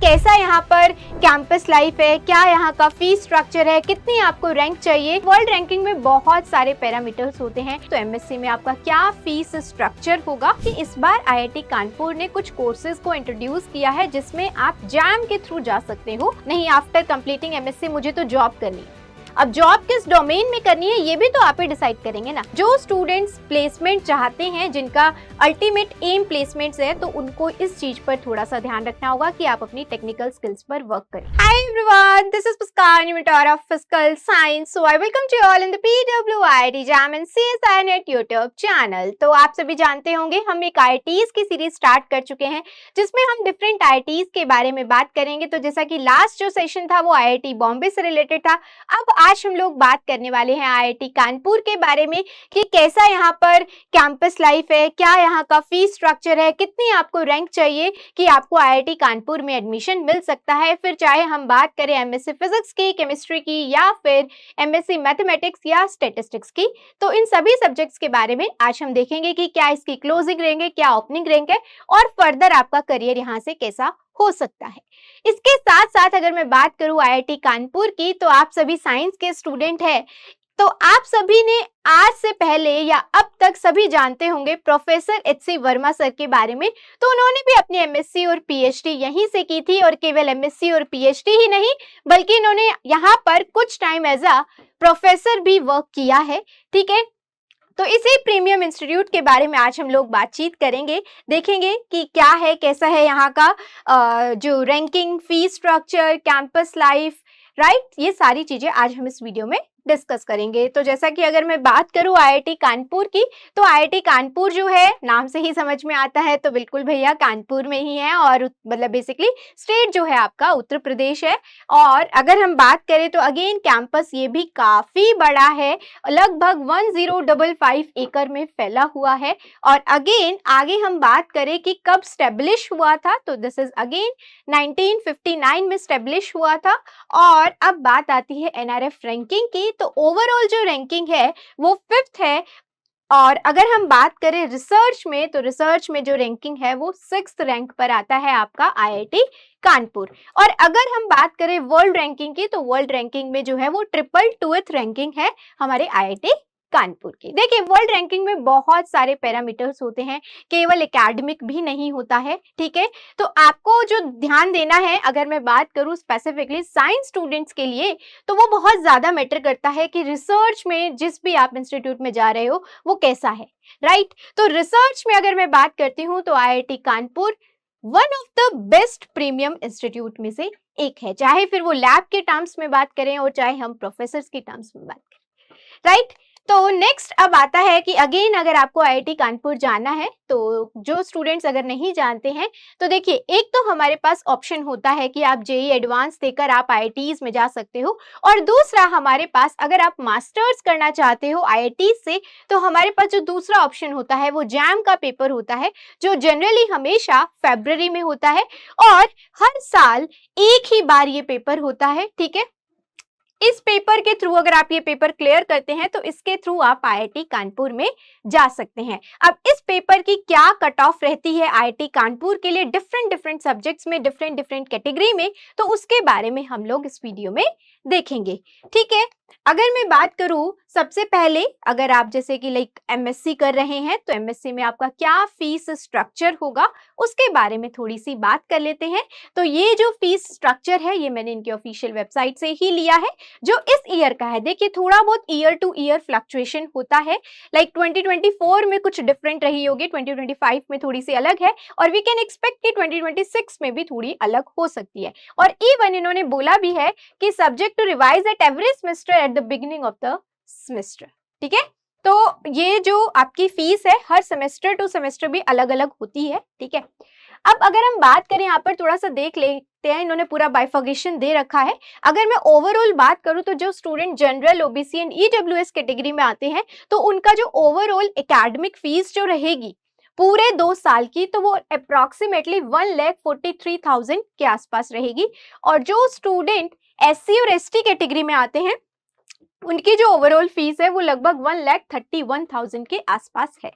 कैसा यहाँ पर कैंपस लाइफ है, क्या यहाँ का फीस स्ट्रक्चर है, कितनी आपको रैंक चाहिए। वर्ल्ड रैंकिंग में बहुत सारे पैरामीटर्स होते हैं, तो एमएससी में आपका क्या फीस स्ट्रक्चर होगा। कि इस बार आईआईटी कानपुर ने कुछ कोर्सेज को इंट्रोड्यूस किया है जिसमें आप जैम के थ्रू जा सकते हो। नहीं, आफ्टर कंप्लीटिंग एमएससी मुझे तो जॉब करनी है। अब जॉब किस डोमेन में करनी है ये भी तो आप ही डिसाइड करेंगे ना। जो स्टूडेंट्स प्लेसमेंट चाहते हैं, जिनका अल्टीमेट एम प्लेसमेंट्स है, तो उनको इस चीज पर थोड़ा सा ध्यान रखना होगा कि आप अपनी टेक्निकल स्किल्स पर वर्क करें। Hi everyone, this is Muskan, mentor of physical science. So I welcome you all in the PWIIT jam and CSI net YouTube channel. तो आप सभी जानते होंगे हम एक IITs की सीरीज स्टार्ट कर चुके हैं जिसमें हम डिफरेंट IITs के बारे में बात करेंगे। तो जैसा कि लास्ट जो सेशन था वो IIT बॉम्बे से रिलेटेड था, अब आज हम लोग बात करने वाले हैं आईआईटी कानपुर के बारे में कि कैसा यहाँ पर कैंपस लाइफ है, क्या यहाँ का फीस स्ट्रक्चर है, कितनी आपको रैंक चाहिए कि आपको आईआईटी कानपुर में एडमिशन मिल सकता है। फिर चाहे हम बात करें एमएससी फिजिक्स की, केमिस्ट्री की, या फिर एमएससी मैथमेटिक्स या स्टैटिस्टिक्स की, तो इन सभी सब्जेक्ट्स के बारे में आज हम देखेंगे कि क्या इसकी क्लोजिंग रैंक है, क्या ओपनिंग रैंक है, और फर्दर आपका करियर यहाँ से कैसा हो सकता है। इसके साथ साथ अगर मैं बात करूं आईआईटी कानपुर की, तो आप सभी साइंस के स्टूडेंट हैं, तो आप सभी ने आज से पहले या अब तक सभी जानते होंगे प्रोफेसर HC वर्मा सर के बारे में। तो उन्होंने भी अपनी एमएससी और पीएचडी यहीं से की थी, और केवल एमएससी और पीएचडी ही नहीं बल्कि इन्होंने यहाँ पर कुछ टाइम एज अ प्रोफेसर भी वर्क किया है। ठीक है, तो इसी प्रीमियम इंस्टीट्यूट के बारे में आज हम लोग बातचीत करेंगे, देखेंगे कि क्या है, कैसा है यहाँ का जो ranking, fees structure, campus life, right, ये सारी चीजें आज हम इस वीडियो में डिस्कस करेंगे। तो जैसा कि अगर मैं बात करूं आईआईटी कानपुर की, तो आईआईटी कानपुर जो है नाम से ही समझ में आता है, तो बिल्कुल भैया कानपुर में ही है, और मतलब बेसिकली स्टेट जो है आपका उत्तर प्रदेश है। और अगर हम बात करें तो अगेन कैंपस ये भी काफी बड़ा है, लगभग 1055 एकड़ में फैला हुआ है। और अगेन आगे हम बात करें कि कब स्टेब्लिश हुआ था, तो दिस इज अगेन 1959 में स्टेब्लिश हुआ था। और अब बात आती है एनआरएफ रैंकिंग की, तो ओवरऑल जो रैंकिंग है वो 5th है। और अगर हम बात करें रिसर्च में, तो रिसर्च में जो रैंकिंग है वो 6th रैंक पर आता है आपका आईआईटी कानपुर। और अगर हम बात करें वर्ल्ड रैंकिंग की, तो वर्ल्ड रैंकिंग में जो है वो 222th रैंकिंग है हमारे आईआईटी कानपुर की। देखिए, वर्ल्ड रैंकिंग में बहुत सारे पैरामीटर्स होते हैं, केवल एकेडमिक भी नहीं होता है। ठीक है, तो आपको जो ध्यान देना है, अगर मैं बात करूं स्पेसिफिकली साइंस स्टूडेंट्स के लिए, तो वो बहुत ज्यादा मैटर करता है कि रिसर्च में जिस भी आप इंस्टीट्यूट में जा रहे हो वो कैसा है, राइट। तो रिसर्च में अगर मैं बात करती हूँ तो IIT Kanpur one of the best premium institute में से एक है, चाहे फिर वो लैब के टर्म्स में बात करें और चाहे हम प्रोफेसर्स के टर्म्स में बात करें, राइट। तो नेक्स्ट अब आता है कि अगेन अगर आपको आईआईटी कानपुर जाना है, तो जो स्टूडेंट्स अगर नहीं जानते हैं, तो देखिए, एक तो हमारे पास ऑप्शन होता है कि आप जेईई एडवांस देकर आप आईआईटीज में जा सकते हो, और दूसरा हमारे पास अगर आप मास्टर्स करना चाहते हो आईआईटी से, तो हमारे पास जो दूसरा ऑप्शन होता है वो जैम का पेपर होता है, जो जनरली हमेशा फरवरी में होता है, और हर साल एक ही बार ये पेपर होता है। ठीक है, इस पेपर के थ्रू अगर आप ये पेपर क्लियर करते हैं तो इसके थ्रू आप आईआईटी कानपुर में जा सकते हैं। अब इस पेपर की क्या कट ऑफ रहती है आईआईटी कानपुर के लिए डिफरेंट सब्जेक्ट्स में, डिफरेंट कैटेगरी में, तो उसके बारे में हम लोग इस वीडियो में देखेंगे। ठीक है, अगर मैं बात करूं सबसे पहले, अगर आप जैसे कि लाइक एमएससी कर रहे हैं, तो एमएससी में आपका क्या फीस स्ट्रक्चर होगा उसके बारे में थोड़ी सी बात कर लेते हैं। तो ये जो फीस स्ट्रक्चर है ये मैंने इनकी ऑफिशियल वेबसाइट से ही लिया है, जो इस ईयर का है। देखिए, थोड़ा बहुत ईयर टू ईयर फ्लक्चुएशन होता है, लाइक 2024 में कुछ डिफरेंट रही होगी, 2025 में थोड़ी सी अलग है, और वी कैन एक्सपेक्ट कि 2026 में भी थोड़ी अलग हो सकती है। और इवन इन्होंने बोला भी है कि subject to revise at every semester at the beginning of the semester. ठीक है, तो ये जो आपकी फीस है हर सेमेस्टर टू सेमेस्टर भी अलग अलग होती है। ठीक है, अब अगर हम बात करें, यहाँ पर थोड़ा सा देख लेते हैं, इन्होंने पूरा बाइफर्गेशन दे रखा है। अगर मैं ओवरऑल बात करूं तो जो student general, OBC and EWS category में आते हैं, तो उनका जो ओवरऑल एकेडमिक फीस जो रहेगी पूरे 2 साल की, तो वो अप्रोक्सीमेटली 1,43,000 के आसपास रहेगी। और जो स्टूडेंट एससी और एसटी कैटेगरी में आते हैं उनकी जो ओवरऑल फीस है वो लगभग 1,31,000 के आसपास है।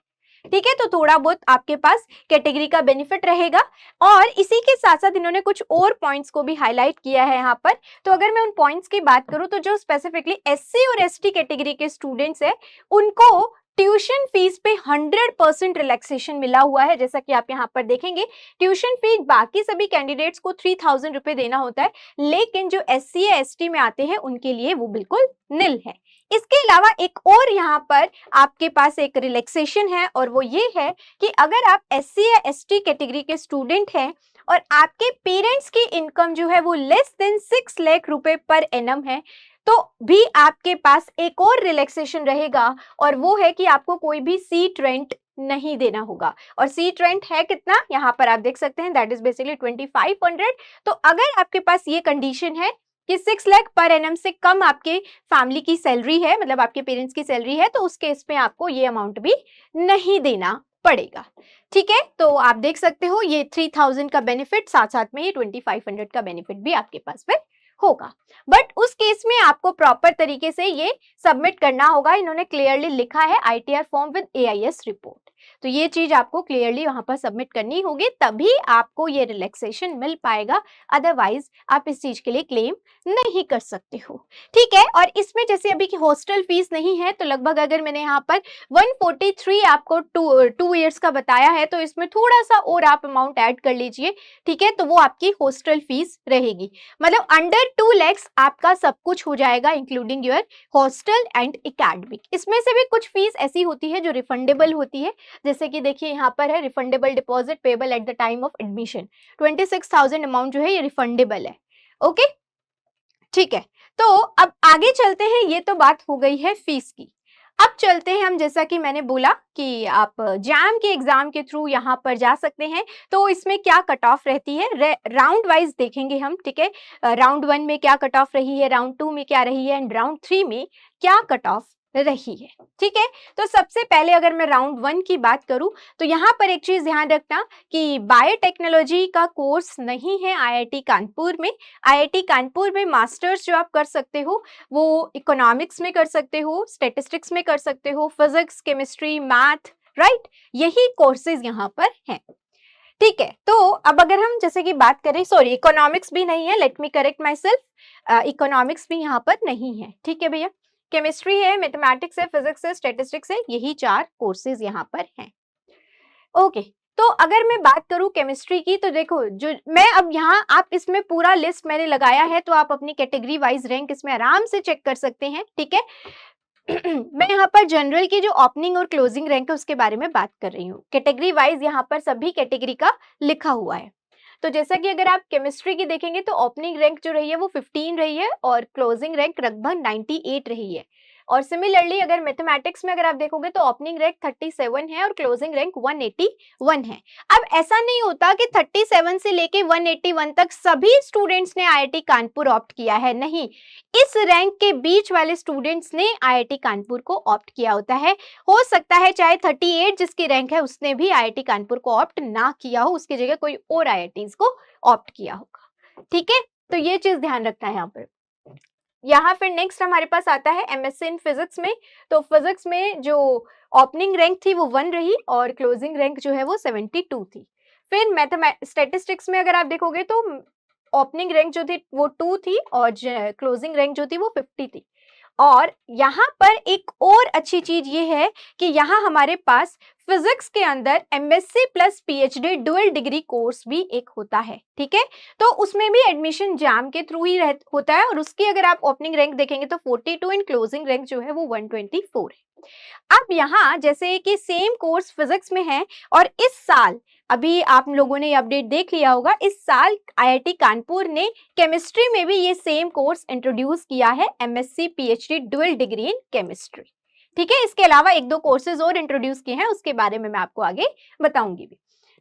ठीक है, तो थोड़ा बहुत आपके पास कैटेगरी का बेनिफिट रहेगा। और इसी के साथ साथ इन्होंने कुछ और पॉइंट्स को भी हाईलाइट किया है यहाँ पर। तो अगर मैं उन पॉइंट्स की बात करूं तो जो स्पेसिफिकली एससी और एसटी कैटेगरी के स्टूडेंट्स है उनको ट्यूशन फीस पे 100% रिलैक्सेशन मिला हुआ है। जैसा कि आप यहाँ पर देखेंगे, ट्यूशन फी बाकी सभी कैंडिडेट्स को 3000 रुपए देना होता है, लेकिन जो एससी या एसटी में आते हैं उनके लिए वो बिल्कुल निल है। इसके अलावा एक और यहाँ पर आपके पास एक रिलैक्सेशन है, और वो ये है कि अगर आप एससी या एसटी कैटेगरी के स्टूडेंट हैं और आपके पेरेंट्स की इनकम जो है वो लेस देन 6 लाख रुपए पर एनम है, तो भी आपके पास एक और रिलैक्सेशन रहेगा, और वो है कि आपको कोई भी सीट रेंट नहीं देना होगा। और सीट रेंट है कितना, यहाँ पर आप देख सकते हैं, दैट इज बेसिकली 2500। तो अगर आपके पास ये कंडीशन है कि 6 लाख पर एनम से कम आपके फैमिली की सैलरी है, मतलब आपके पेरेंट्स की सैलरी है, तो उस केस में आपको ये अमाउंट भी नहीं देना पड़ेगा। ठीक है, तो आप देख सकते हो ये 3000 का बेनिफिट, साथ साथ में ये 2500 का बेनिफिट भी आपके पास फिर होगा। बट उस केस में आपको प्रॉपर तरीके से ये सबमिट करना होगा। इन्होंने क्लियरली लिखा है ITR form with AIS report, तो ये चीज आपको क्लियरली वहां पर सबमिट करनी होगी, तभी आपको ये रिलैक्सेशन मिल पाएगा। अदरवाइज आप इस चीज के लिए क्लेम नहीं कर सकते हो। ठीक है, और इसमें जैसे अभी की हॉस्टल फीस नहीं है, तो लगभग अगर मैंने यहाँ पर 143 आपको 2 ईयर्स का बताया है, तो इसमें थोड़ा सा और आप अमाउंट ऐड कर लीजिए। ठीक है, तो वो आपकी हॉस्टल फीस रहेगी, मतलब अंडर 2 lakhs आपका सब कुछ हो जाएगा, including your hostel and academic. इसमें से भी कुछ फीस ऐसी होती है जो रिफंडेबल होती है, जैसे कि देखिए यहाँ पर है refundable deposit payable at the time of admission, 26,000 amount जो है ये रिफंडेबल है। ओके, ठीक है, तो अब आगे चलते हैं। ये तो बात हो गई है फीस की। अब चलते हैं हम, जैसा कि मैंने बोला कि आप जैम के एग्जाम के थ्रू यहाँ पर जा सकते हैं, तो इसमें क्या कट ऑफ रहती है राउंड वाइज देखेंगे हम। ठीक है, राउंड 1 में क्या कट ऑफ रही है, राउंड 2 में क्या रही है, एंड राउंड 3 में क्या कट ऑफ रही है। ठीक है, तो सबसे पहले अगर मैं राउंड 1 की बात करूं, तो यहाँ पर एक चीज ध्यान रखना कि बायोटेक्नोलॉजी का कोर्स नहीं है आईआईटी कानपुर में। आईआईटी कानपुर में मास्टर्स जो आप कर सकते हो वो इकोनॉमिक्स में कर सकते हो, स्टैटिस्टिक्स में कर सकते हो, फिजिक्स, केमिस्ट्री, मैथ, राइट, यही कोर्सेज यहाँ पर हैं। ठीक है, तो अब अगर हम जैसे कि बात करें, सॉरी इकोनॉमिक्स भी नहीं है, let me correct my self, economics भी यहाँ पर नहीं है। ठीक है भैया, केमिस्ट्री है, मैथमेटिक्स है, फिजिक्स है, स्टैटिस्टिक्स है, यही 4 कोर्सेज यहाँ पर हैं। ओके, तो अगर मैं बात करूं केमिस्ट्री की, तो देखो जो मैं अब यहाँ, आप इसमें पूरा लिस्ट मैंने लगाया है, तो आप अपनी कैटेगरी वाइज रैंक इसमें आराम से चेक कर सकते हैं। ठीक है मैं यहाँ पर जनरल की जो ओपनिंग और क्लोजिंग रैंक है उसके बारे में बात कर रही हूँ। कैटेगरी वाइज यहाँ पर सभी कैटेगरी का लिखा हुआ है। तो जैसा कि अगर आप केमिस्ट्री की देखेंगे तो ओपनिंग रैंक जो रही है वो 15 रही है, और क्लोजिंग रैंक लगभग 98 रही है। और सिमिलरली अगर मैथमेटिक्स में अगर आप देखोगे तो ओपनिंग रैंक 37 है और क्लोजिंग रैंक 181 है। अब ऐसा नहीं होता कि 37 से लेके 181 तक सभी स्टूडेंट्स ने आईआईटी कानपुर ऑप्ट किया है, नहीं, इस रैंक के बीच वाले स्टूडेंट्स ने आईआईटी कानपुर को ऑप्ट किया होता है। हो सकता है चाहे 38 जिसकी रैंक है उसने भी आईआईटी कानपुर को ऑप्ट ना किया हो, उसकी जगह कोई और आईआईटीज को ऑप्ट किया होगा। ठीक है, तो ये चीज ध्यान रखना है यहाँ पर। यहाँ फिर नेक्स्ट हमारे पास आता है एमएससी इन फिजिक्स में। तो फिजिक्स में जो ओपनिंग रैंक थी वो 1 रही और क्लोजिंग रैंक जो है वो 72 थी। फिर स्टैटिस्टिक्स में अगर आप देखोगे तो ओपनिंग रैंक जो थी वो 2 थी और क्लोजिंग रैंक जो थी वो 50 थी। और यहाँ पर एक और अच्छी चीज ये है कि यहाँ हमारे पास फिजिक्स के अंदर MSc plus PhD dual degree course भी एक होता है। ठीक है, तो उसमें भी एडमिशन जैम के थ्रू ही होता है, और उसकी अगर आप ओपनिंग रैंक देखेंगे तो 42 एंड क्लोजिंग रैंक जो है वो 124 है। अब यहाँ जैसे कि सेम कोर्स फिजिक्स में है, और इस साल अभी आप लोगों ने अपडेट देख लिया होगा, इस साल आईआईटी कानपुर ने केमिस्ट्री में भी ये सेम कोर्स इंट्रोड्यूस किया है, MSc PhD dual degree in chemistry. ठीक है, इसके अलावा 1-2 कोर्सेज और इंट्रोड्यूस किए हैं, उसके बारे में मैं आपको आगे बताऊंगी भी।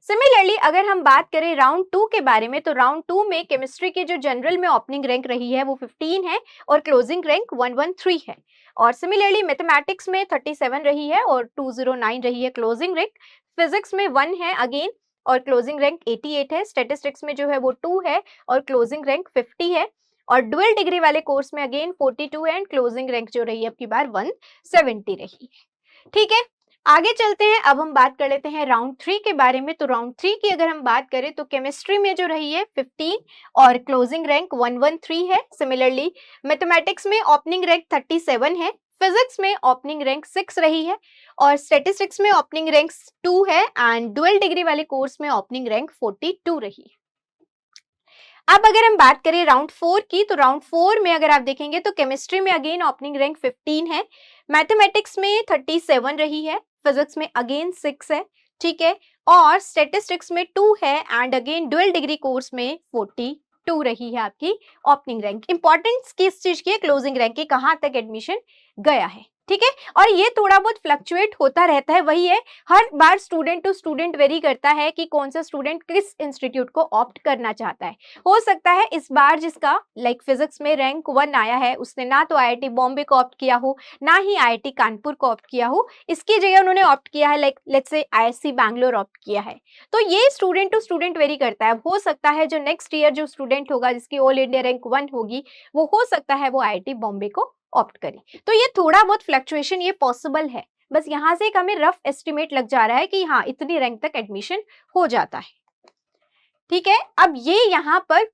सिमिलरली अगर हम बात करें राउंड 2 के बारे में, तो राउंड 2 में केमिस्ट्री के जो जनरल में ओपनिंग रैंक रही है वो 15 है और क्लोजिंग रैंक 113 है। और सिमिलरली मैथमेटिक्स में 37 रही है और 209 रही है क्लोजिंग रैंक। फिजिक्स में 1 है अगेन और क्लोजिंग रैंक 88 है। स्टैटिस्टिक्स में जो है वो 2 है और क्लोजिंग रैंक 50 है। और डुअल डिग्री वाले कोर्स में अगेन 42 है एंड क्लोजिंग रैंक जो रही है आपकी बार 170 रही है। ठीक है, आगे चलते हैं, अब हम बात कर लेते हैं राउंड 3 के बारे में। तो राउंड 3 की अगर हम बात करें तो केमिस्ट्री में जो रही है 15 और क्लोजिंग रैंक 113 है। सिमिलरली मैथमेटिक्स में ओपनिंग रैंक 37 है, फिजिक्स में ओपनिंग रैंक 6 रही है और स्टैटिस्टिक्स में ओपनिंग रैंक 2 है एंड डुअल डिग्री वाले कोर्स में ओपनिंग रैंक 42 रही है। अब अगर हम बात करें राउंड 4 की, तो राउंड 4 में अगर आप देखेंगे तो केमिस्ट्री में अगेन ओपनिंग रैंक 15 है, मैथमेटिक्स में 37 रही है, फिजिक्स में अगेन 6 है, ठीक है, और स्टैटिस्टिक्स में 2 है and again dual degree course में 42 रही है आपकी ओपनिंग रैंक। इंपॉर्टेंस किस चीज की है, क्लोजिंग रैंक की, कहां तक एडमिशन गया है, ठीक है। और ये थोड़ा बहुत फ्लक्चुएट होता रहता है, वही है, हर बार स्टूडेंट टू स्टूडेंट वेरी करता है कि कौन सा स्टूडेंट किस इंस्टीट्यूट को ऑप्ट करना चाहता है। हो सकता है इस बार जिसका लाइक फिजिक्स में रैंक 1 आया है उसने ना तो आईआईटी बॉम्बे को ऑप्ट किया हो, ना ही आईआईटी कानपुर को ऑप्ट किया हो, इसकी जगह उन्होंने ऑप्ट किया है like let's say IISc Bangalore opt किया है। तो ये स्टूडेंट टू स्टूडेंट वेरी करता है। हो सकता है जो नेक्स्ट ईयर जो स्टूडेंट होगा जिसकी ऑल इंडिया रैंक 1 होगी, वो हो सकता है वो आईआईटी बॉम्बे को ऑप्ट करे। तो ये थोड़ा बहुत फ्लक्चुएशन ये पॉसिबल है, बस यहाँ से एक हमें रफ एस्टिमेट लग जा रहा है कि हाँ इतनी रैंक तक एडमिशन हो जाता है, ठीक है। अब ये यहाँ पर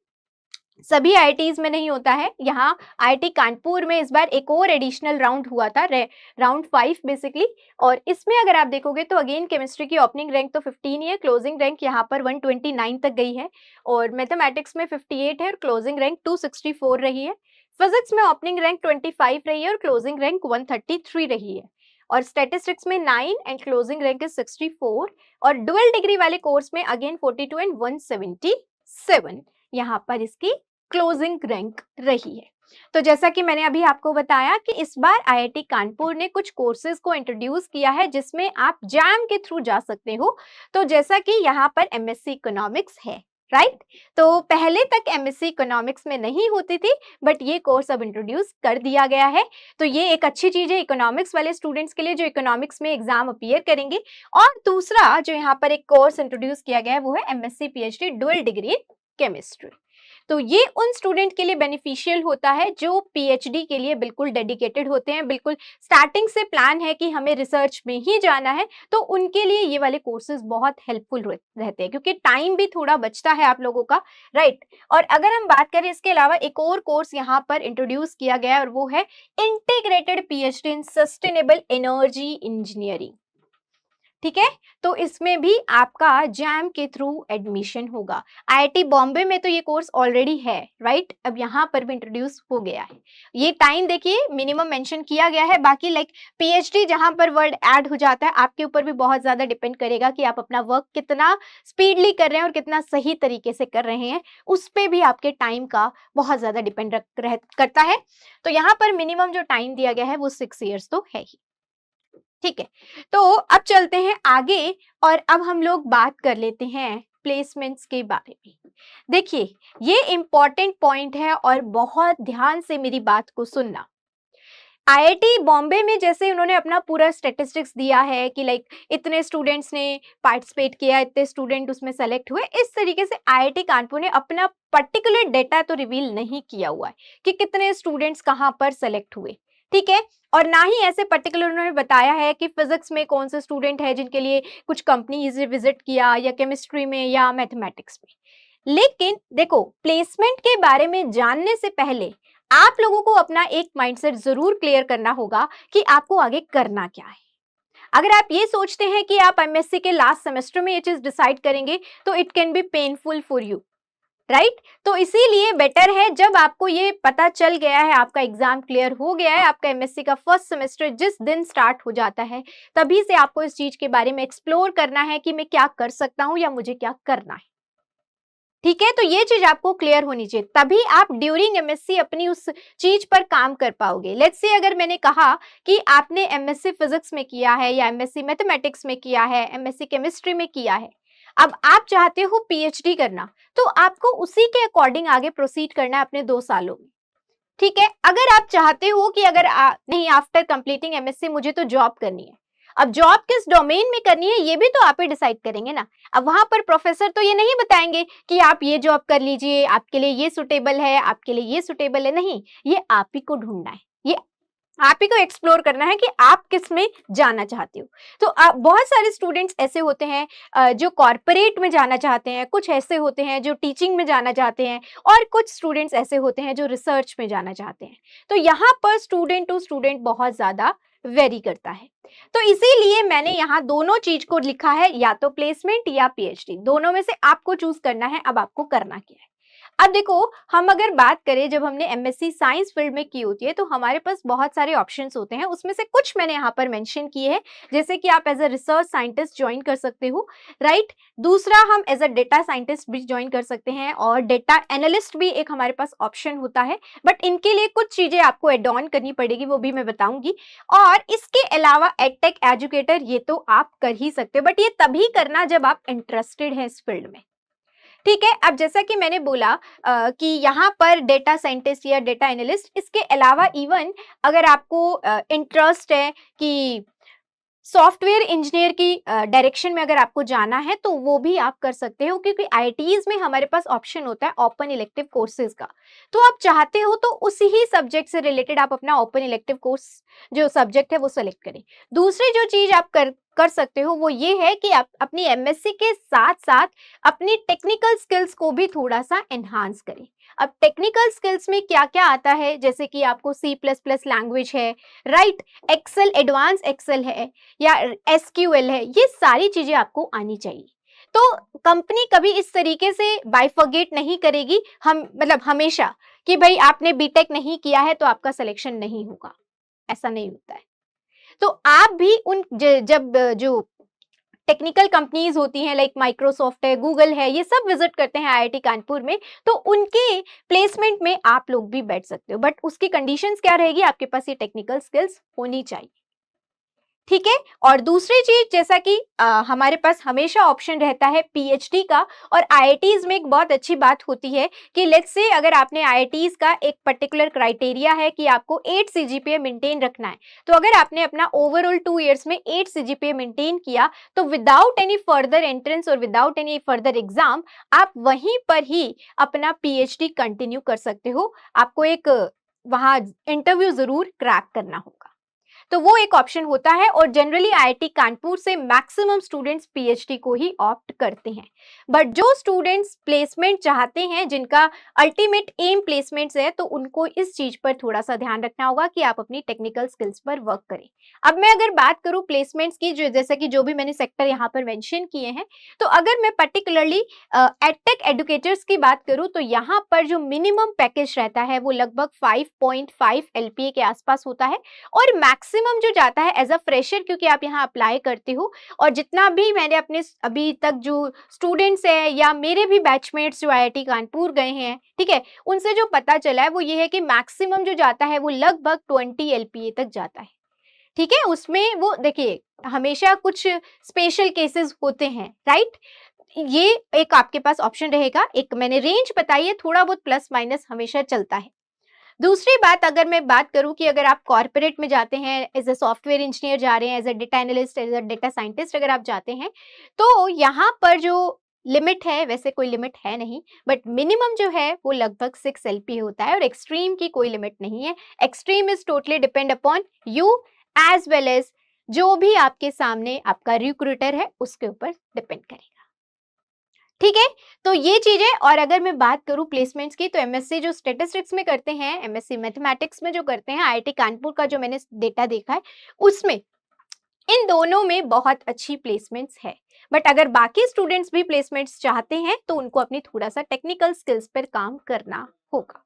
सभी आईआईटीज में नहीं होता है, यहाँ आईआईटी कानपुर में इस बार एक और एडिशनल राउंड हुआ था, राउंड 5 बेसिकली, और इसमें अगर आप देखोगे तो अगेन केमिस्ट्री की ओपनिंग रैंक तो 15 ही है, क्लोजिंग रैंक यहाँ पर 129 तक गई है, और मैथमेटिक्स में 58 है और क्लोजिंग रैंक 264 रही है, फिजिक्स में ओपनिंग रैंक 25 रही है और क्लोजिंग रैंक 133 रही है, और स्टैटिस्टिक्स में 9 एंड क्लोजिंग रैंक इज 64, और डुअल डिग्री वाले कोर्स में अगेन 42 एंड 177 यहाँ पर इसकी क्लोजिंग रैंक रही है। तो जैसा कि मैंने अभी आपको बताया कि इस बार आईआईटी कानपुर ने कुछ कोर्सेज को इंट्रोड्यूस किया है जिसमें आप जैम के थ्रू जा सकते हो। तो जैसा कि यहाँ पर एमएससी इकोनॉमिक्स है, राइट। तो पहले तक एमएससी इकोनॉमिक्स में नहीं होती थी, बट ये कोर्स अब इंट्रोड्यूस कर दिया गया है। तो ये एक अच्छी चीज है इकोनॉमिक्स वाले स्टूडेंट्स के लिए जो इकोनॉमिक्स में एग्जाम अपीयर करेंगे। और दूसरा जो यहाँ पर एक कोर्स इंट्रोड्यूस किया गया है वो है MSc PhD dual degree chemistry. तो ये उन स्टूडेंट के लिए बेनिफिशियल होता है जो पीएचडी के लिए बिल्कुल डेडिकेटेड होते हैं, बिल्कुल स्टार्टिंग से प्लान है कि हमें रिसर्च में ही जाना है, तो उनके लिए ये वाले कोर्सेज बहुत हेल्पफुल रहते हैं क्योंकि टाइम भी थोड़ा बचता है आप लोगों का, राइट। और अगर हम बात करें इसके अलावा एक और कोर्स यहाँ पर इंट्रोड्यूस किया गया है और वो है integrated PhD in sustainable energy engineering, ठीक है। तो इसमें भी आपका जैम के थ्रू एडमिशन होगा। आईआईटी बॉम्बे में तो ये कोर्स ऑलरेडी है, राइट, अब यहाँ पर भी इंट्रोड्यूस हो गया है। ये टाइम देखिए मिनिमम मेंशन किया गया है, बाकी लाइक पीएचडी जहाँ पर वर्ड ऐड हो जाता है आपके ऊपर भी बहुत ज्यादा डिपेंड करेगा कि आप अपना वर्क कितना स्पीडली कर रहे हैं और कितना सही तरीके से कर रहे हैं, उस पर भी आपके टाइम का बहुत ज्यादा डिपेंड करता है। तो यहाँ पर मिनिमम जो टाइम दिया गया है वो 6 ईयर्स तो है ही, ठीक है। तो अब चलते हैं आगे और अब हम लोग बात कर लेते हैं प्लेसमेंट्स के बारे में। देखिए ये इंपॉर्टेंट पॉइंट है और बहुत ध्यान से मेरी बात को सुनना। आईआईटी बॉम्बे में जैसे उन्होंने अपना पूरा स्टैटिस्टिक्स दिया है कि लाइक इतने स्टूडेंट्स ने पार्टिसिपेट किया, इतने स्टूडेंट उसमें सेलेक्ट हुए, इस तरीके से आईआईटी कानपुर ने अपना पर्टिकुलर डेटा तो रिवील नहीं किया हुआ है कि कितने स्टूडेंट्स कहाँ पर सेलेक्ट हुए, ठीक है। और ना ही ऐसे पर्टिकुलर उन्होंने बताया है कि फिजिक्स में कौन से स्टूडेंट है जिनके लिए कुछ कंपनीज विजिट किया या केमिस्ट्री में या मैथमेटिक्स में। लेकिन देखो प्लेसमेंट के बारे में जानने से पहले आप लोगों को अपना एक माइंडसेट जरूर क्लियर करना होगा कि आपको आगे करना क्या है। अगर आप ये सोचते हैं कि आप एमएससी के लास्ट सेमेस्टर में ये चीज डिसाइड करेंगे तो it can be painful for you, right. तो इसीलिए बेटर है जब आपको ये पता चल गया है, आपका एग्जाम क्लियर हो गया है, आपका एमएससी का फर्स्ट सेमेस्टर जिस दिन स्टार्ट हो जाता है तभी से आपको इस चीज के बारे में एक्सप्लोर करना है कि मैं क्या कर सकता हूं या मुझे क्या करना है, ठीक है। तो ये चीज आपको क्लियर होनी चाहिए, तभी आप ड्यूरिंग एमएससी अपनी उस चीज पर काम कर पाओगे। लेट्स से अगर मैंने कहा कि आपने एमएससी फिजिक्स में किया है या एमएससी मैथमेटिक्स में किया है, एमएससी केमिस्ट्री में किया है, अब आप चाहते हो पीएचडी करना, तो आपको उसी के अकॉर्डिंग आगे प्रोसीड करना है अपने 2 सालों में, ठीक है। अगर आप चाहते हो कि अगर नहीं आफ्टर कंप्लीटिंग एमएससी मुझे तो जॉब करनी है, अब जॉब किस डोमेन में करनी है ये भी तो आप ही डिसाइड करेंगे ना। अब वहां पर प्रोफेसर तो ये नहीं बताएंगे कि आप ये जॉब कर लीजिए, आपके लिए ये सुटेबल है, आपके लिए ये सुटेबल है, नहीं, ये आप ही को ढूंढना है, ये आप ही को एक्सप्लोर करना है कि आप किस में जाना चाहते हो। तो बहुत सारे स्टूडेंट्स ऐसे होते हैं जो कॉर्पोरेट में जाना चाहते हैं, कुछ ऐसे होते हैं जो टीचिंग में जाना चाहते हैं, और कुछ स्टूडेंट्स ऐसे होते हैं जो रिसर्च में जाना चाहते हैं। तो यहाँ पर स्टूडेंट टू स्टूडेंट बहुत ज़्यादा वेरी करता है। तो इसीलिए मैंने यहाँ दोनों चीज को लिखा है, या तो प्लेसमेंट या पीएचडी, दोनों में से आपको चूज करना है। अब आपको करना क्या है? अब देखो, हम अगर बात करें, जब हमने एमएससी साइंस फील्ड में की होती है तो हमारे पास बहुत सारे ऑप्शंस होते हैं, उसमें से कुछ मैंने यहाँ पर मेंशन किए हैं। जैसे कि आप as a research scientist join कर सकते हो, राइट। दूसरा, हम एज अ डेटा साइंटिस्ट भी ज्वाइन कर सकते हैं, और डेटा एनालिस्ट भी एक हमारे पास ऑप्शन होता है। बट इनके लिए कुछ चीजें आपको एड ऑन करनी पड़ेगी, वो भी मैं बताऊंगी। और इसके अलावा एडटेक एजुकेटर, ये तो आप कर ही सकते हो, बट ये तभी करना जब आप इंटरेस्टेड हैं इस फील्ड में। ठीक है। अब जैसा कि मैंने बोला कि यहाँ पर डेटा साइंटिस्ट या डेटा एनालिस्ट, इसके अलावा इवन अगर आपको इंटरेस्ट है कि सॉफ्टवेयर इंजीनियर की डायरेक्शन में अगर आपको जाना है, तो वो भी आप कर सकते हो, क्योंकि आईआईटीज में हमारे पास ऑप्शन होता है ओपन इलेक्टिव कोर्सेज का। तो आप चाहते हो तो उसी ही सब्जेक्ट से रिलेटेड आप अपना ओपन इलेक्टिव कोर्स जो सब्जेक्ट है वो सेलेक्ट करें। दूसरी जो चीज आप कर कर सकते हो वो ये है कि आप अपनी एमएससी के साथ साथ अपनी टेक्निकल स्किल्स को भी थोड़ा सा एनहांस करें। अब टेक्निकल स्किल्स में क्या क्या आता है, जैसे कि आपको C++ लैंग्वेज है, राइट, एक्सेल, एडवांस एक्सेल है, या एसक्यूएल है, ये सारी चीजें आपको आनी चाहिए। तो कंपनी कभी इस तरीके से बाइफर्गेट नहीं करेगी, हम मतलब हमेशा, कि भाई आपने बीटेक नहीं किया है तो आपका सिलेक्शन नहीं होगा, ऐसा नहीं होता है। तो आप भी उन जब जो टेक्निकल कंपनीज होती हैं, लाइक माइक्रोसॉफ्ट है, गूगल है, ये सब विजिट करते हैं आईआईटी कानपुर में, तो उनके प्लेसमेंट में आप लोग भी बैठ सकते हो। बट उसकी कंडीशंस क्या रहेगी, आपके पास ये टेक्निकल स्किल्स होनी चाहिए। ठीक है। और दूसरी चीज, जैसा कि हमारे पास हमेशा ऑप्शन रहता है पीएचडी का, और आईआईटीज में एक बहुत अच्छी बात होती है कि लेट्स से अगर आपने आईआईटीज का एक पर्टिकुलर क्राइटेरिया है कि आपको 8 सीजीपीए मेंटेन रखना है, तो अगर आपने अपना ओवरऑल 2 इयर्स में 8 सीजीपीए मेंटेन किया, तो विदाउट एनी फर्दर एंट्रेंस और विदाउट एनी फर्दर एग्जाम आप वहीं पर ही अपना पीएचडी कंटिन्यू कर सकते हो। आपको एक वहां इंटरव्यू जरूर क्रैक करना होगा। तो वो एक ऑप्शन होता है, और जनरली आईआईटी कानपुर से मैक्सिमम स्टूडेंट्स पीएचडी को ही ऑप्ट करते हैं। बट जो स्टूडेंट्स प्लेसमेंट चाहते हैं, जिनका अल्टीमेट एम प्लेसमेंट्स है, तो उनको इस चीज पर थोड़ा सा ध्यान रखना होगा कि आप अपनी टेक्निकल स्किल्स पर वर्क करें। अब मैं अगर बात करूं प्लेसमेंट्स की, जो जैसे कि जो भी मैंने सेक्टर यहाँ पर मेंशन किए हैं, तो अगर मैं पर्टिकुलरली एडटेक एडुकेटर्स की बात करूं, तो यहाँ पर जो मिनिमम पैकेज रहता है वो लगभग 5.5 LPA के आसपास होता है, और मैक्सिमम जो जाता है एज अ फ्रेशर, क्योंकि आप यहाँ अप्लाई करते हो, और जितना भी मैंने अपने अभी तक जो स्टूडेंट्स हैं या मेरे भी बैचमेट्स जो आईआईटी कानपुर गए हैं, ठीक है, उनसे जो पता चला है वो ये है कि मैक्सिमम जो जाता है वो लगभग 20 LPA तक जाता है। ठीक है। उसमें वो देखिए, हमेशा कुछ स्पेशल केसेस होते हैं, राइट। ये एक आपके पास ऑप्शन रहेगा, एक मैंने रेंज बताई है, थोड़ा बहुत प्लस माइनस हमेशा चलता है। दूसरी बात, अगर मैं बात करूं कि अगर आप कॉर्पोरेट में जाते हैं, एज अ सॉफ्टवेयर इंजीनियर जा रहे हैं, as a data analyst, as a data scientist अगर आप जाते हैं, तो यहाँ पर जो लिमिट है, वैसे कोई लिमिट है नहीं, बट मिनिमम जो है वो लगभग 6 LPA होता है, और एक्सट्रीम की कोई लिमिट नहीं है। Extreme is totally depend upon you as well as जो भी आपके सामने आपका रिक्रूटर है उसके ऊपर डिपेंड करेगा। ठीक है। तो ये चीजें, और अगर मैं बात करूं प्लेसमेंट्स की, तो एमएससी जो स्टैटिस्टिक्स में करते हैं, एमएससी मैथमेटिक्स में जो करते हैं, आईआईटी कानपुर का जो मैंने डेटा देखा है, उसमें इन दोनों में बहुत अच्छी प्लेसमेंट्स है। बट अगर बाकी स्टूडेंट्स भी प्लेसमेंट्स चाहते हैं, तो उनको अपनी थोड़ा सा टेक्निकल स्किल्स पर काम करना होगा।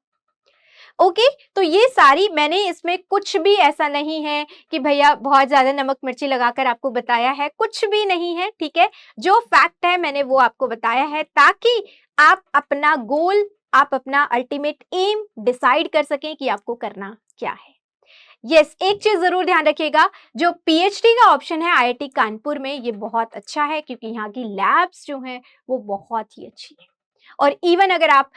ओके। तो ये सारी, मैंने इसमें कुछ भी ऐसा नहीं है कि भैया बहुत ज्यादा नमक मिर्ची लगाकर आपको बताया है, कुछ भी नहीं है। ठीक है। जो फैक्ट है मैंने वो आपको बताया है, ताकि आप अपना गोल, आप अपना अल्टीमेट एम डिसाइड कर सकें कि आपको करना क्या है। यस, एक चीज जरूर ध्यान रखिएगा, जो पीएचडी का ऑप्शन है आईआईटी कानपुर में, ये बहुत अच्छा है, क्योंकि यहाँ की लैब्स जो हैं वो बहुत ही अच्छी है। और इवन अगर आप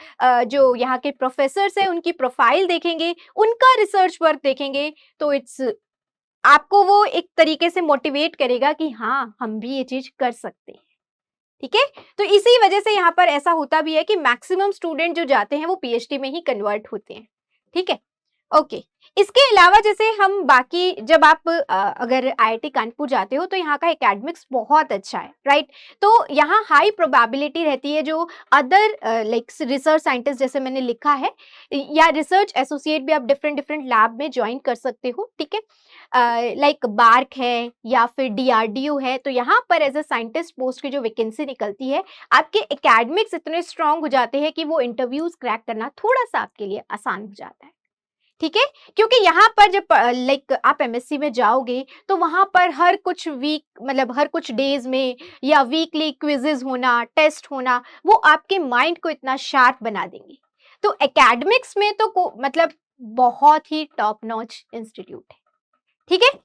जो यहाँ के प्रोफेसर्स हैं उनकी प्रोफाइल देखेंगे, उनका रिसर्च वर्क देखेंगे, तो इट्स आपको वो एक तरीके से मोटिवेट करेगा कि हाँ, हम भी ये चीज कर सकते हैं। ठीक है। तो इसी वजह से यहाँ पर ऐसा होता भी है कि मैक्सिमम स्टूडेंट जो जाते हैं वो पीएचडी में ही कन्वर्ट होते हैं। ठीक है। ओके। इसके अलावा जैसे हम बाकी जब आप अगर आईआईटी कानपुर जाते हो तो यहाँ का एकेडमिक्स बहुत अच्छा है, राइट? तो यहाँ हाई प्रोबेबिलिटी रहती है जो अदर लाइक रिसर्च साइंटिस्ट जैसे मैंने लिखा है, या रिसर्च एसोसिएट भी आप डिफरेंट डिफरेंट लैब में ज्वाइन कर सकते हो, ठीक है? लाइक बार्क है या फिर डीआरडीओ है, तो यहाँ पर एज अ साइंटिस्ट पोस्ट की जो वैकेंसी निकलती है, आपके एकेडमिक्स इतने स्ट्रांग हो जाते हैं कि वो इंटरव्यूज क्रैक करना थोड़ा सा आपके लिए आसान हो जाता है, ठीक है? क्योंकि यहाँ पर जब लाइक आप एमएससी में जाओगे तो वहां पर हर कुछ वीक मतलब हर कुछ डेज में या वीकली क्विजेज होना, टेस्ट होना, वो आपके माइंड को इतना शार्प बना देंगे। तो एकेडमिक्स में तो मतलब बहुत ही टॉप नॉच इंस्टीट्यूट है, ठीक है?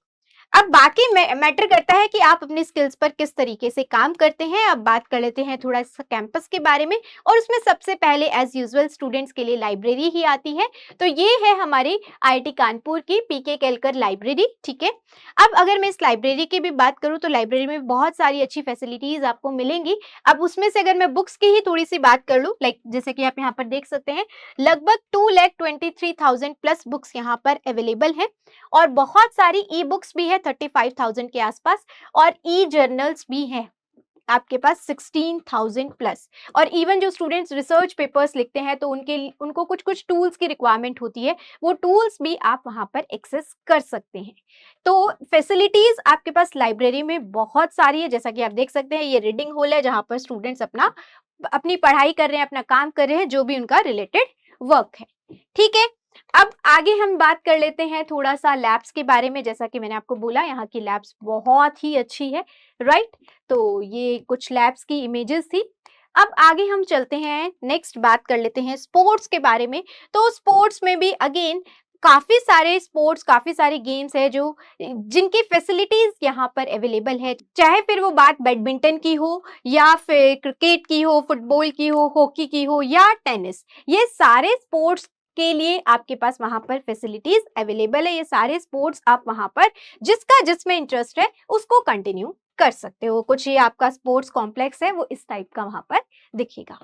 अब बाकी मैटर करता है कि आप अपनी स्किल्स पर किस तरीके से काम करते हैं। अब बात कर लेते हैं थोड़ा सा कैंपस के बारे में, और उसमें सबसे पहले एज यूजुअल स्टूडेंट्स के लिए लाइब्रेरी ही आती है। तो ये है हमारी आईआईटी कानपुर की पीके केलकर लाइब्रेरी, ठीक है? अब अगर मैं इस लाइब्रेरी की भी बात करूं तो लाइब्रेरी में बहुत सारी अच्छी फैसिलिटीज आपको मिलेंगी। अब उसमें से अगर मैं बुक्स की ही थोड़ी सी बात कर लूं, लाइक जैसे कि आप यहाँ पर देख सकते हैं, लगभग 2,23,000 प्लस बुक्स यहाँ पर अवेलेबल है, और बहुत सारी ई बुक्स भी है 35,000 के आसपास, और ई जर्नल्स भी हैं आपके पास 16,000 प्लस। और इवन जो स्टूडेंट्स रिसर्च पेपर्स लिखते हैं तो उनको कुछ कुछ टूल्स की रिक्वायरमेंट होती है, वो टूल्स भी आप वहां पर एक्सेस कर सकते हैं। तो फैसिलिटीज आपके पास लाइब्रेरी में बहुत सारी है, जैसा कि आप देख सकते हैं, ये रीडिंग हॉल है जहां पर स्टूडेंट्स अपनी पढ़ाई कर रहे हैं, अपना काम कर रहे हैं, जो भी उनका रिलेटेड वर्क है, ठीक है? अब आगे हम बात कर लेते हैं थोड़ा सा लैब्स के बारे में। जैसा कि मैंने आपको बोला, यहाँ की लैब्स बहुत ही अच्छी है, राइट? तो ये कुछ लैब्स की इमेजेस थी। अब आगे हम चलते हैं, नेक्स्ट बात कर लेते हैं स्पोर्ट्स के बारे में। तो स्पोर्ट्स में भी अगेन काफी सारे स्पोर्ट्स, काफी सारे गेम्स है जो जिनकी फैसिलिटीज यहाँ पर अवेलेबल है, चाहे फिर वो बात बैडमिंटन की हो या फिर क्रिकेट की हो, फुटबॉल की हो, हॉकी की हो या टेनिस। ये सारे स्पोर्ट्स के लिए आपके पास वहां पर फैसिलिटीज अवेलेबल है। ये सारे स्पोर्ट्स आप वहां पर जिसका जिसमें इंटरेस्ट है उसको कंटिन्यू कर सकते हो। कुछ ये आपका स्पोर्ट्स कॉम्प्लेक्स है वो इस टाइप का वहां पर दिखेगा,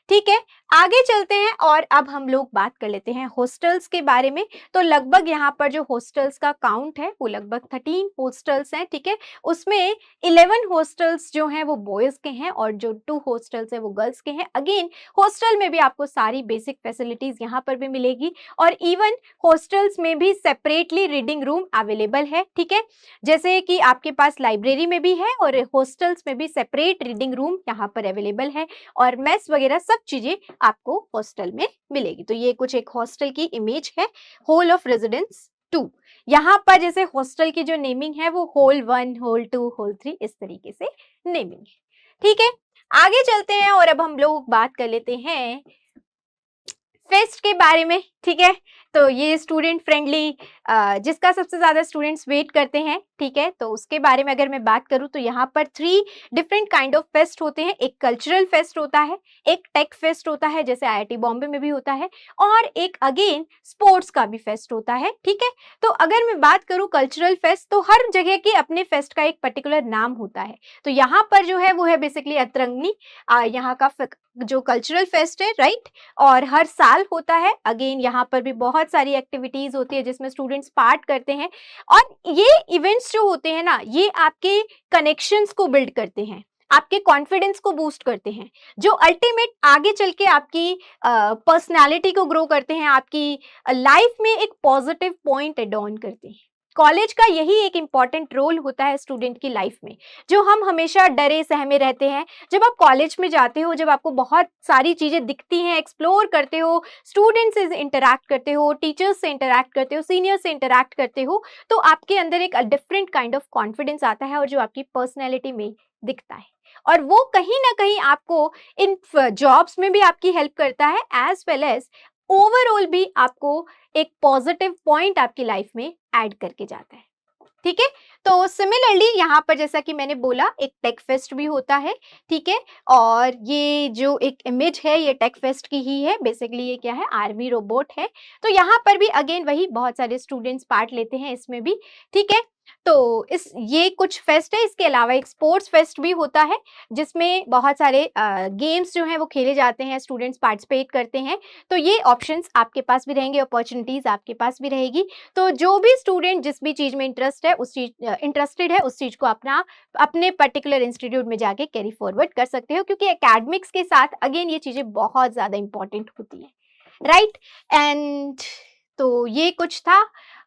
ठीक है? आगे चलते हैं और अब हम लोग बात कर लेते हैं हॉस्टल्स के बारे में। तो लगभग यहाँ पर जो हॉस्टल्स का काउंट है वो लगभग 13 हॉस्टल्स हैं, ठीक है? उसमें 11 हॉस्टल्स जो हैं वो बॉयज के हैं और जो 2 हॉस्टल्स है वो गर्ल्स के हैं। अगेन हॉस्टल में भी आपको सारी बेसिक फैसिलिटीज यहाँ पर भी मिलेगी, और इवन हॉस्टल्स में भी सेपरेटली रीडिंग रूम अवेलेबल है, ठीक है? जैसे कि आपके पास लाइब्रेरी में भी है और हॉस्टल्स में भी सेपरेट रीडिंग रूम यहाँ पर अवेलेबल है, और मेस वगैरह सब चीजें आपको हॉस्टल में मिलेगी। तो ये कुछ एक हॉस्टल की इमेज है, हॉल ऑफ रेजिडेंस 2। यहाँ पर जैसे हॉस्टल की जो नेमिंग है वो हॉल 1, हॉल 2, हॉल 3 इस तरीके से नेमिंग है, ठीक है? आगे चलते हैं और अब हम लोग बात कर लेते हैं फेस्ट के बारे में, ठीक है? तो ये स्टूडेंट फ्रेंडली जिसका सबसे ज्यादा स्टूडेंट्स वेट करते हैं, ठीक है? तो उसके बारे में अगर मैं बात करूं तो यहाँ पर 3 डिफरेंट काइंड ऑफ फेस्ट होते हैं। एक कल्चरल फेस्ट होता है, एक टेक फेस्ट होता है जैसे आईआईटी बॉम्बे में भी होता है, और एक अगेन स्पोर्ट्स का भी फेस्ट होता है, ठीक है? तो अगर मैं बात करूं कल्चरल फेस्ट, तो हर जगह के अपने फेस्ट का एक पर्टिकुलर नाम होता है। तो यहाँ पर जो है वो है बेसिकली अतरंगनी, यहाँ का जो कल्चरल फेस्ट है, राइट? और हर साल होता है। अगेन यहाँ पर भी बहुत सारी एक्टिविटीज होती है जिसमें स्टूडेंट्स पार्ट करते हैं, और ये इवेंट्स जो होते हैं ना, ये आपके कनेक्शंस को बिल्ड करते हैं, आपके कॉन्फिडेंस को बूस्ट करते हैं, जो अल्टीमेट आगे चल के आपकी पर्सनालिटी को ग्रो करते हैं, आपकी लाइफ में एक पॉजिटिव पॉइंट एड ऑन करते हैं। कॉलेज का यही एक इम्पॉर्टेंट रोल होता है स्टूडेंट की लाइफ में, जो हम हमेशा डरे सहमे रहते हैं। जब आप कॉलेज में जाते हो, जब आपको बहुत सारी चीजें दिखती हैं, एक्सप्लोर करते हो, स्टूडेंट से इंटरैक्ट करते हो, टीचर्स से इंटरैक्ट करते हो, सीनियर से इंटरैक्ट करते हो, तो आपके अंदर एक डिफरेंट काइंड ऑफ कॉन्फिडेंस आता है, और जो आपकी पर्सनैलिटी में दिखता है, और वो कहीं ना कहीं आपको इन जॉब्स में भी आपकी हेल्प करता है, एज वेल एज ओवरऑल भी आपको एक पॉजिटिव पॉइंट आपकी लाइफ में ऐड करके जाता है, ठीक है? तो सिमिलरली यहाँ पर जैसा कि मैंने बोला, एक टेक फेस्ट भी होता है, ठीक है? और ये जो एक इमेज है ये टेक फेस्ट की ही है। बेसिकली ये क्या है, आर्मी रोबोट है। तो यहाँ पर भी अगेन वही बहुत सारे स्टूडेंट्स पार्ट लेते हैं इसमें भी, ठीक है? तो इस ये कुछ फेस्ट है, इसके अलावा एक स्पोर्ट्स फेस्ट भी होता है, जिसमें बहुत सारे गेम्स जो हैं वो खेले जाते हैं, स्टूडेंट्स पार्टिसिपेट करते हैं। तो ये ऑप्शंस आपके पास भी रहेंगे, अपॉर्च्युनिटीज़ आपके पास भी रहेगी। तो जो भी स्टूडेंट जिस भी चीज़ में इंटरेस्टेड है, उस चीज़ को अपने पर्टिकुलर इंस्टीट्यूट में जाके कैरी फॉरवर्ड कर सकते हो, क्योंकि एकेडमिक्स के साथ अगेन ये चीज़ें बहुत ज़्यादा इम्पोर्टेंट होती हैं, राइट? एंड तो ये कुछ था।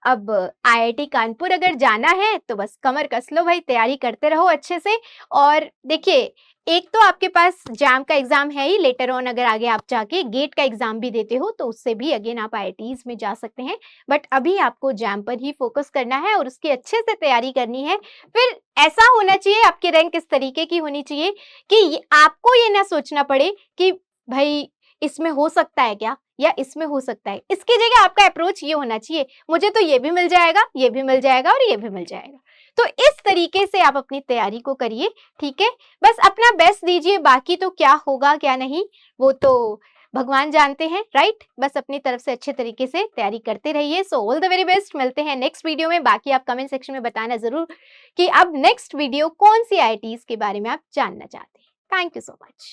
अब आईआईटी कानपुर अगर जाना है तो बस कमर कस लो भाई, तैयारी करते रहो अच्छे से। और देखिए, एक तो आपके पास जैम का एग्जाम है ही, लेटर ऑन अगर आगे आप जाके गेट का एग्जाम भी देते हो तो उससे भी अगेन आप आईआईटीज में जा सकते हैं। बट अभी आपको जैम पर ही फोकस करना है और उसकी अच्छे से तैयारी करनी है। फिर ऐसा होना चाहिए, आपकी रैंक इस तरीके की होनी चाहिए कि आपको ये ना सोचना पड़े कि भाई इसमें हो सकता है क्या, या इसमें हो सकता है। इसकी जगह आपका अप्रोच ये होना चाहिए, मुझे तो ये भी मिल जाएगा, ये भी मिल जाएगा और ये भी मिल जाएगा। तो इस तरीके से आप अपनी तैयारी को करिए, ठीक है? बस अपना बेस्ट दीजिए, बाकी तो क्या होगा क्या नहीं वो तो भगवान जानते हैं, राइट? बस अपनी तरफ से अच्छे तरीके से तैयारी करते रहिए। So all the very best, मिलते हैं नेक्स्ट वीडियो में। बाकी आप कमेंट सेक्शन में बताना जरूर कि अब नेक्स्ट वीडियो कौन सी आईआईटीज के बारे में आप जानना चाहते हैं। Thank you so much.